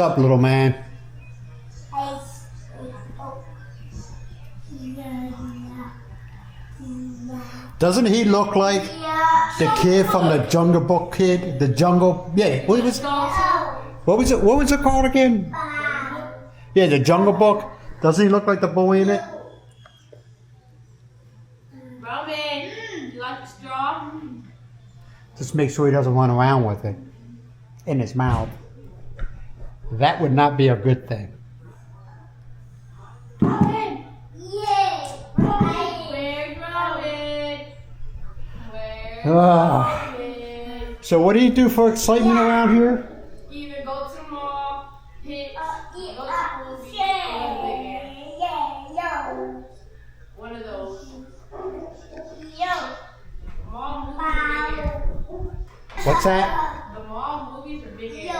What's up, little man? Doesn't he look like the kid from the Jungle Book kid? The Jungle, yeah. What was it? What was it called again? Yeah, the Jungle Book. Doesn't he look like the boy in it? Robin, you like the straw? Just make sure he doesn't run around with it in his mouth. That would not be a good thing. Robin! Yay! Where's Robin? Where's Robin? So what do you do for excitement around here? Either go to the mall, hit, go to the movie, one of those. Mall movies are big. What's that? The mall movies are big.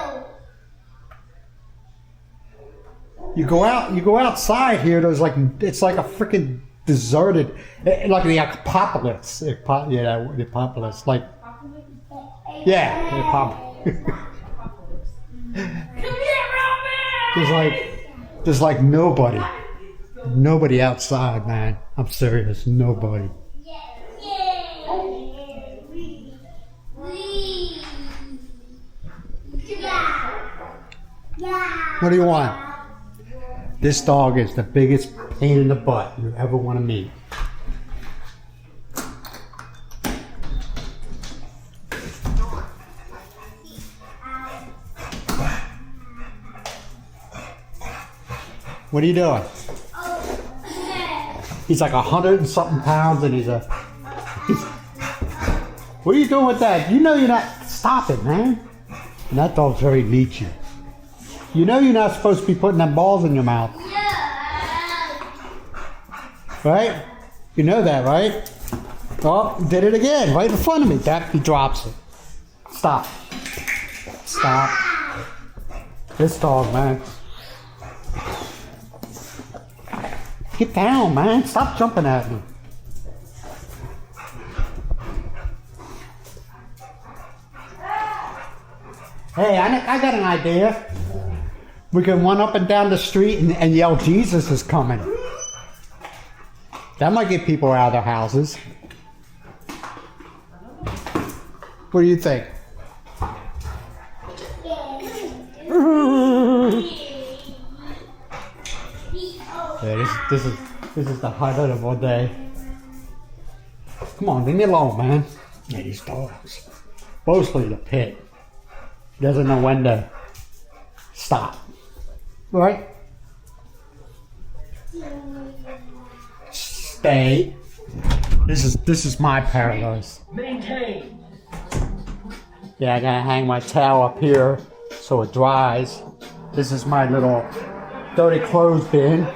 You go outside here. There's it's like a freaking deserted, like the apocalypse. Yeah, the apocalypse. Like, yeah, the apocalypse. Come here, Robin! There's like nobody outside, man. I'm serious, nobody. What do you want? This dog is the biggest pain in the butt you ever want to meet. What are you doing? He's like 100 and something pounds, and what are you doing with that? You know you're not. Stop it, man. And that dog's very leechy. You know you're not supposed to be putting them balls in your mouth. Right? You know that, right? Oh, did it again, right in front of me. He drops it. Stop. Stop. This dog, man. Get down, man. Stop jumping at me. Hey, I got an idea. We can run up and down the street and yell, Jesus is coming. That might get people out of their houses. What do you think? Yeah, this is the highlight of our day. Come on, leave me alone, man. Yeah, these dogs. Mostly the pit. Doesn't know when to stop. Right? Stay. This is my paradise. Maintain. Yeah, I gotta hang my towel up here so it dries. This is my little dirty clothes bin.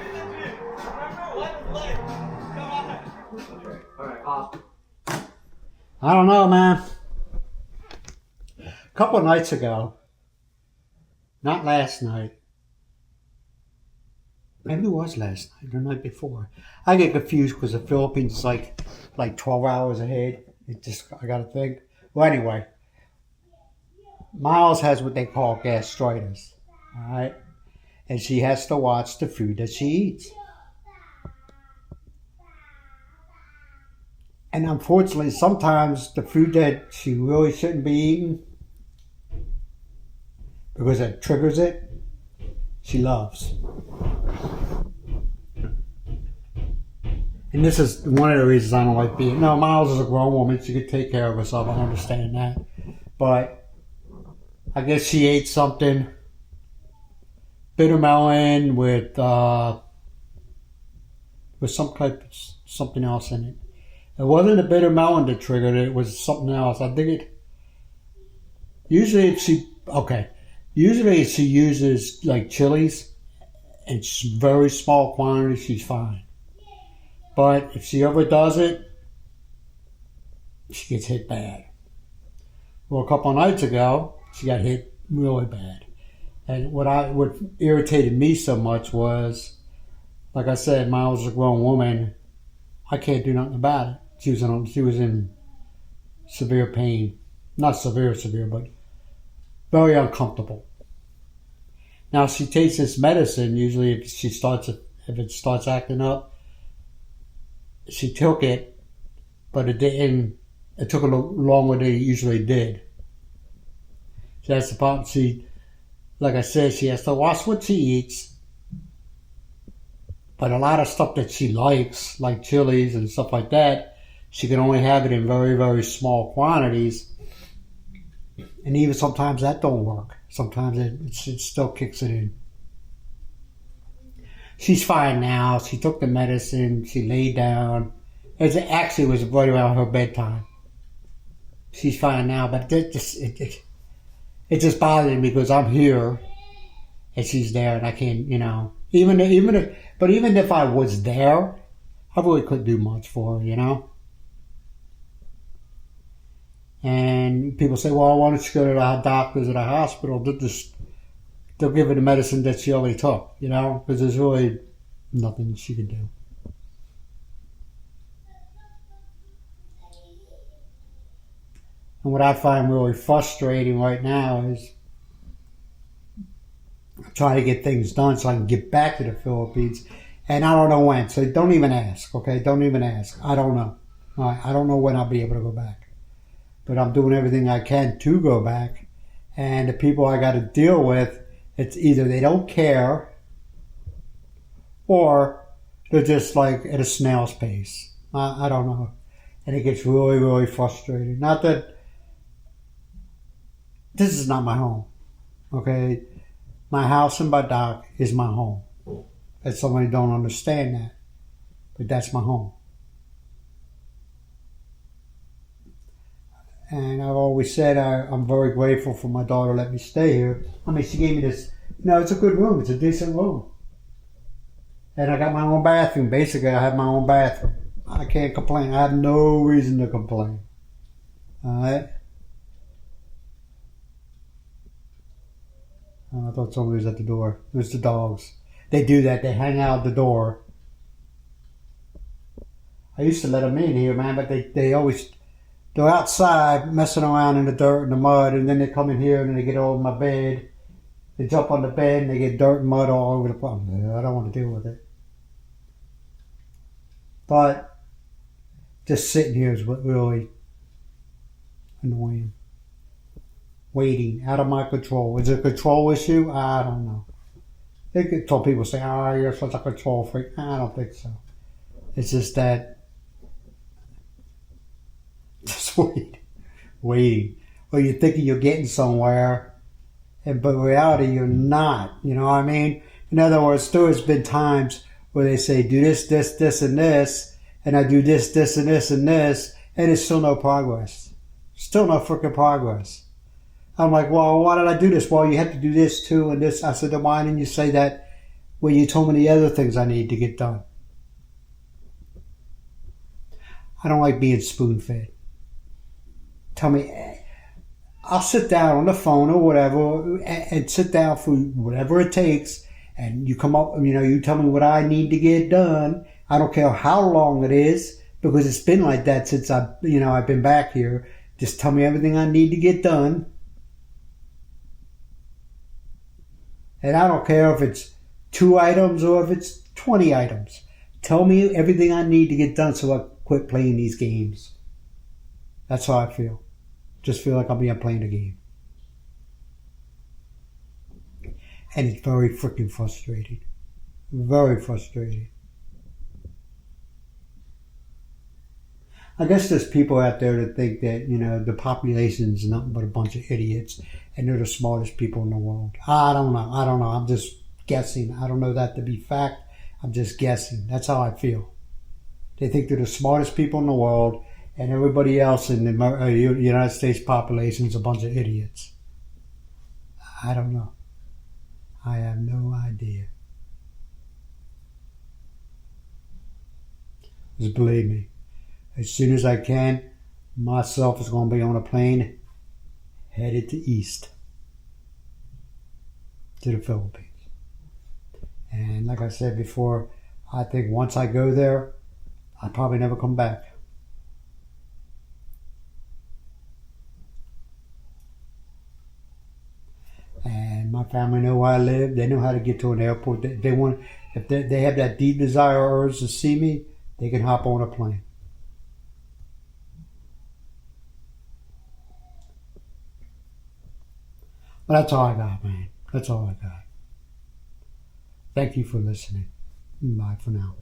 I don't know, man. A couple of nights ago, not last night, maybe it was last night or the night before. I get confused because the Philippines is like 12 hours ahead. I gotta think. Well, anyway, Miles has what they call gastritis, all right? And she has to watch the food that she eats. And unfortunately, sometimes the food that she really shouldn't be eating, because it triggers it, she loves. And this is one of the reasons I don't like being. No, Miles is a grown woman. She could take care of herself. I understand that. But I guess she ate something. Bitter melon with something else in it. It wasn't a bitter melon that triggered it. It was something else. I think it. Usually she uses like chilies in very small quantities. She's fine. But if she overdoes it, she gets hit bad. Well, a couple of nights ago, she got hit really bad. And what irritated me so much was, like I said, Miles is a grown woman. I can't do nothing about it. She was in severe pain. Not severe, but very uncomfortable. Now she takes this medicine. Usually, if it starts acting up, she took it, but it didn't. It took a little longer than it usually did. So that's the problem. Like I said, she has to watch what she eats. But a lot of stuff that she likes, like chilies and stuff like that, she can only have it in very, very small quantities. And even sometimes that don't work. Sometimes it still kicks it in. She's fine now. She took the medicine. She laid down. It actually was right around her bedtime. She's fine now, but it just bothers me because I'm here and she's there and I can't, even if I was there, I really couldn't do much for her, And people say, well, why don't you go to the doctors at the hospital? They'll give her the medicine that she already took, because there's really nothing she can do. And what I find really frustrating right now is trying to get things done so I can get back to the Philippines. And I don't know when. So don't even ask, okay? Don't even ask. I don't know. All right? I don't know when I'll be able to go back. But I'm doing everything I can to go back. And the people I got to deal with, it's either they don't care or they're just like at a snail's pace. I don't know. And it gets really, really frustrating. Not that this is not my home, okay? My house in Badak is my home. That somebody don't understand that, but that's my home. And I've always said I'm very grateful for my daughter letting me stay here. I mean, she gave me this, it's a good room. It's a decent room. And I got my own bathroom. Basically, I have my own bathroom. I can't complain. I have no reason to complain. All right? I thought somebody was at the door. It was the dogs. They do that. They hang out the door. I used to let them in here, man, but they're outside messing around in the dirt and the mud, and then they come in here and then they get over my bed. They jump on the bed and they get dirt and mud all over the place. I don't want to deal with it. But just sitting here is what really annoying. Waiting, out of my control. Is it a control issue? I don't know. They could tell people say, you're such a control freak. I don't think so. It's just that just waiting. Or you're thinking you're getting somewhere, but in reality you're not. You know what I mean? In other words, there's been times where they say, do this, this, this, and this, and I do this, this, and this, and this, and it's still no progress. Still no freaking progress. I'm like, well, why did I do this? Well, you have to do this too and this. I said, then why didn't you say that when you told me the other things I need to get done? I don't like being spoon-fed. Tell me, I'll sit down on the phone or whatever and sit down for whatever it takes, and you come up, you tell me what I need to get done. I don't care how long it is, because it's been like that since I've been back here. Just tell me everything I need to get done. And I don't care if it's 2 items or if it's 20 items. Tell me everything I need to get done so I quit playing these games. That's how I feel. Just feel like I'm playing a game. And it's very freaking frustrating. Very frustrating. I guess there's people out there that think that, the population is nothing but a bunch of idiots and they're the smartest people in the world. I don't know. I'm just guessing. I don't know that to be fact. I'm just guessing. That's how I feel. They think they're the smartest people in the world and everybody else in the United States population is a bunch of idiots. I don't know. I have no idea. Just believe me. As soon as I can, myself is going to be on a plane headed to east to the Philippines. And like I said before, I think once I go there, I'll probably never come back. And my family know where I live. They know how to get to an airport. They want, if they have that deep desire or urge to see me, they can hop on a plane. But that's all I got, man. That's all I got. Thank you for listening. Bye for now.